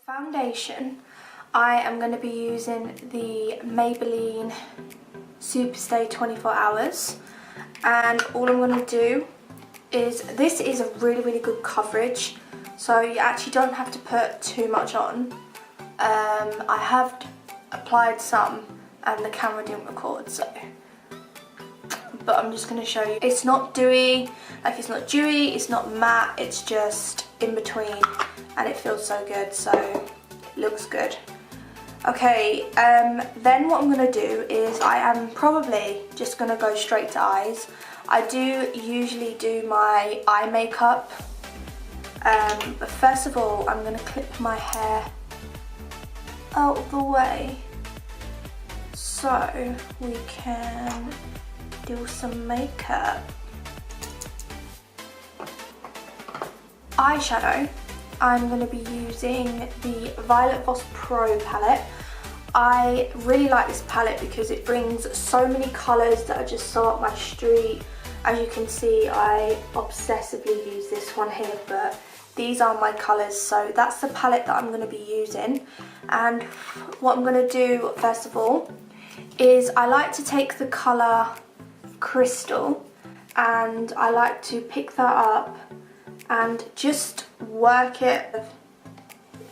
Foundation, I am going to be using the Maybelline Superstay 24 Hours, and all I'm going to do is, this is a really good coverage, so you actually don't have to put too much on. I have applied some and the camera didn't record, so, but I'm just going to show you. It's not dewy, like it's not dewy, it's not matte, it's just in between, and it feels so good, so it looks good. Okay, then what I'm going to do is I am probably just going to go straight to eyes. I do usually do my eye makeup, but first of all I'm going to clip my hair out of the way so we can do some makeup. Eyeshadow, I'm going to be using the Violet Voss Pro palette. I really like this palette because it brings so many colours that are just so up my street. As you can see, I obsessively use this one here, but these are my colours, so that's the palette that I'm going to be using. And what I'm going to do first of all is I like to take the colour Crystal, and I like to pick that up and just work it,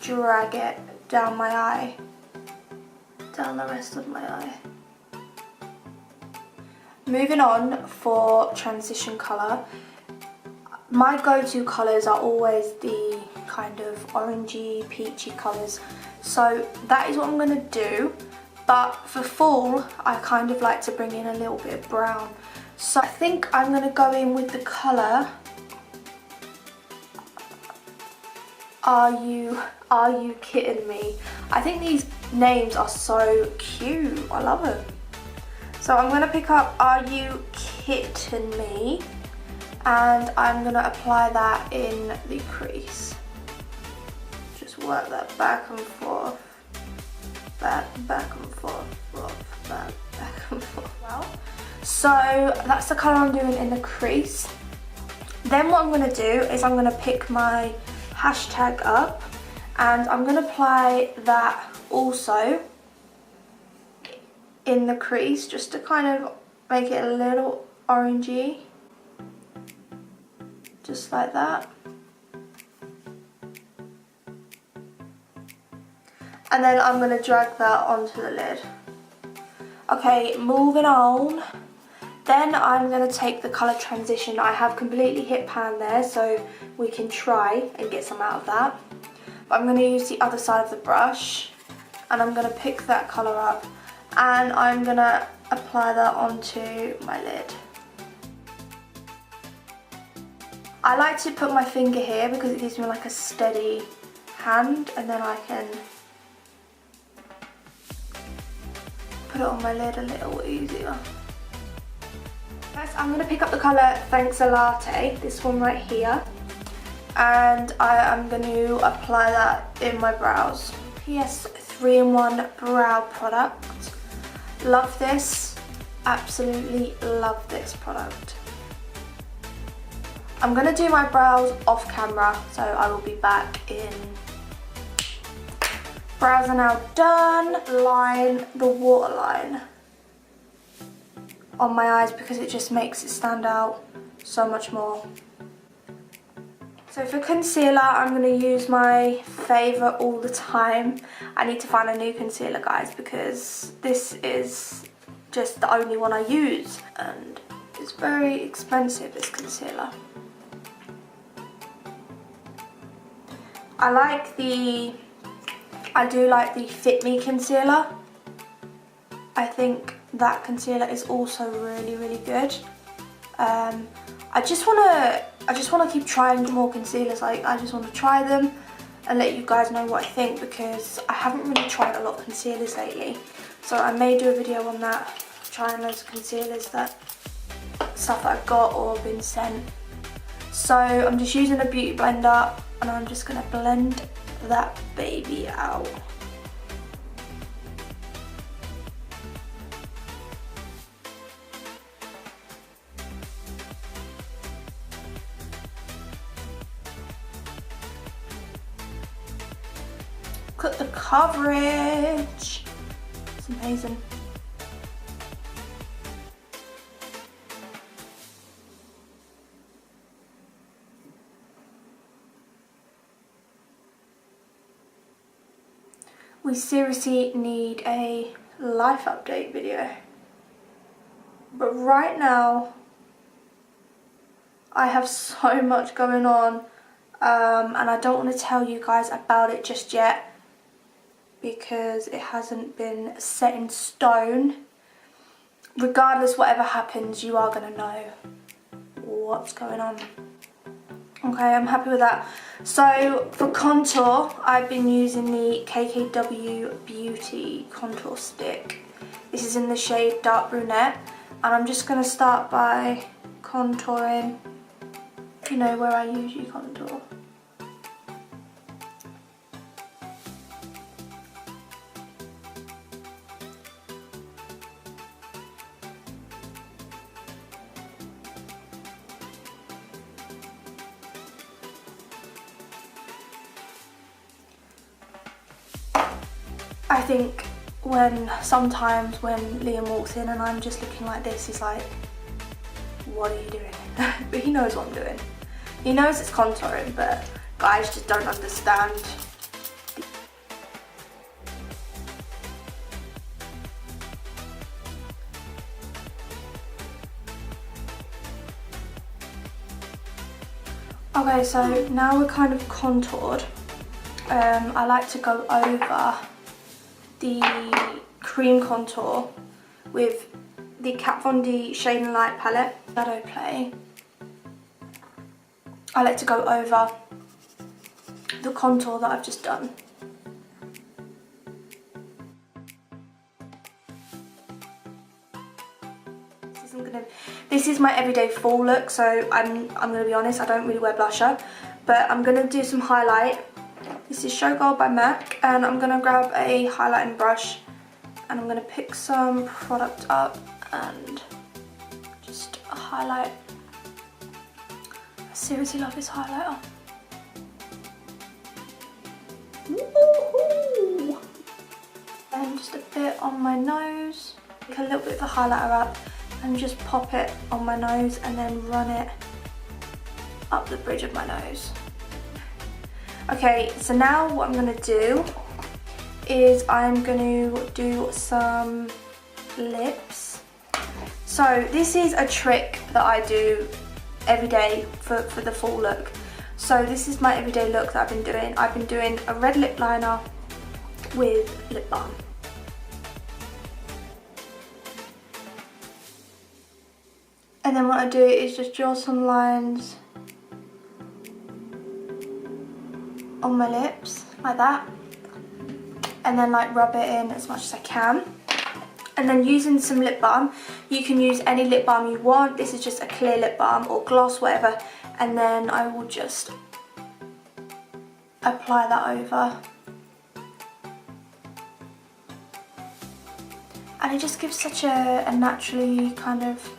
drag it down my eye, down the rest of my eye. Moving on for transition colour, my go-to colours are always the kind of orangey, peachy colours, so that is what I'm going to do. But for fall, I kind of like to bring in a little bit of brown, so I think I'm going to go in with the colour Are You Kidding Me? I think these names are so cute, I love them. So I'm going to pick up Are You Kidding Me, and I'm going to apply that in the crease. Just work that back and forth, back and forth, back and forth. Well, so that's the colour I'm doing in the crease. Then what I'm going to do is I'm going to pick my hashtag up, and I'm going to apply that also in the crease, just to kind of make it a little orangey, just like that. And then I'm going to drag that onto the lid. Okay, moving on. Then I'm going to take the colour Transition. I have completely hit pan there, so we can try and get some out of that. But I'm going to use the other side of the brush, and I'm going to pick that colour up, and I'm going to apply that onto my lid. I like to put my finger here because it gives me like a steady hand, and then I can put it on my lid a little easier. First, I'm going to pick up the colour Thanks a Latte, this one right here, and I am going to apply that in my brows. PS 3-in-1 brow product. Love this, absolutely love this product. I'm going to do my brows off camera, so I will be back in. Brows are now done. Line the waterline on my eyes because it just makes it stand out so much more. So for concealer, I'm going to use my favourite all the time. I need to find a new concealer, guys, because this is just the only one I use, and it's very expensive, this concealer. I do like the Fit Me concealer. I think that concealer is also really good. I just want to keep trying more concealers. Like, I just want to try them and let you guys know what I think, because I haven't really tried a lot of concealers lately. So I may do a video on that, trying those concealers, stuff that I've got or been sent. So I'm just using a beauty blender, and I'm just going to blend that baby out. Look at the coverage. It's amazing. We seriously need a life update video. But right now, I have so much going on, and I don't want to tell you guys about it just yet because it hasn't been set in stone. Regardless, whatever happens, you are going to know what's going on. Okay, I'm happy with that. So for contour, I've been using the KKW Beauty contour stick. This is in the shade Dark Brunette, and I'm just going to start by contouring, you know, where I usually contour. I think sometimes when Liam walks in and I'm just looking like this, he's like, what are you doing? But he knows what I'm doing. He knows it's contouring, but guys just don't understand. Okay, so now we're kind of contoured. I like to go over the cream contour with the Kat Von D Shade and Light palette, Shadow Play. I like to go over the contour that I've just done. This is my everyday fall look, so I'm gonna be honest, I don't really wear blusher, but I'm gonna do some highlight. This is Showgirl by MAC, and I'm gonna grab a highlighting brush and I'm gonna pick some product up and just highlight. I seriously love this highlighter. Woohoo! And just a bit on my nose. Pick a little bit of the highlighter up and just pop it on my nose and then run it up the bridge of my nose. Okay, so now what I'm going to do is I'm going to do some lips. So this is a trick that I do every day for the fall look. So this is my everyday look that I've been doing. I've been doing a red lip liner with lip balm. And then what I do is just draw some lines on my lips, like that. And then like rub it in as much as I can. And then using some lip balm, you can use any lip balm you want. This is just a clear lip balm or gloss, whatever. And then I will just apply that over. And it just gives such a naturally kind of,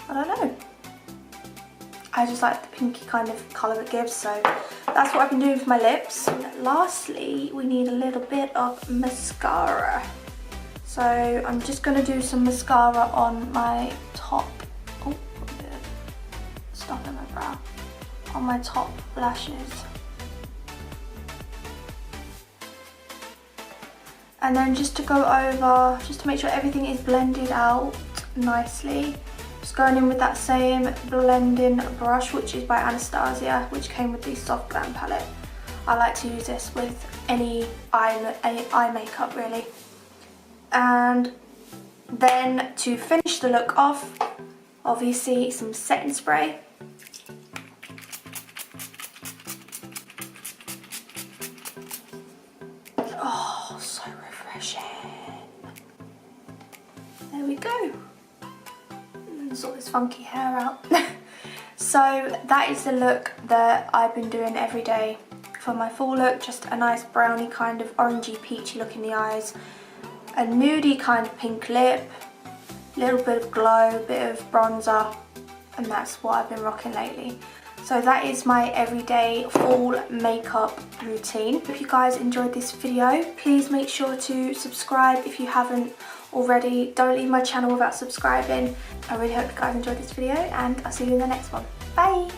I don't know. I just like the pinky kind of colour it gives, so that's what I've been doing for my lips. And lastly, we need a little bit of mascara. So I'm just going to do some mascara on my top, oh, a bit of stuff in my brow, on my top lashes. And then just to go over, just to make sure everything is blended out nicely, just going in with that same blending brush, which is by Anastasia, which came with the Soft Glam palette. I like to use this with any eye makeup really. And then to finish the look off, obviously some setting spray. Oh, so refreshing. There we go. And sort this funky hair out. So that is the look that I've been doing every day for my fall look. Just a nice browny kind of orangey peachy look in the eyes, a nudie kind of pink lip, a little bit of glow, a bit of bronzer, and that's what I've been rocking lately. So that is my everyday fall makeup routine. If you guys enjoyed this video, please make sure to subscribe if you haven't already. Don't leave my channel without subscribing. I really hope you guys enjoyed this video, and I'll see you in the next one. Bye!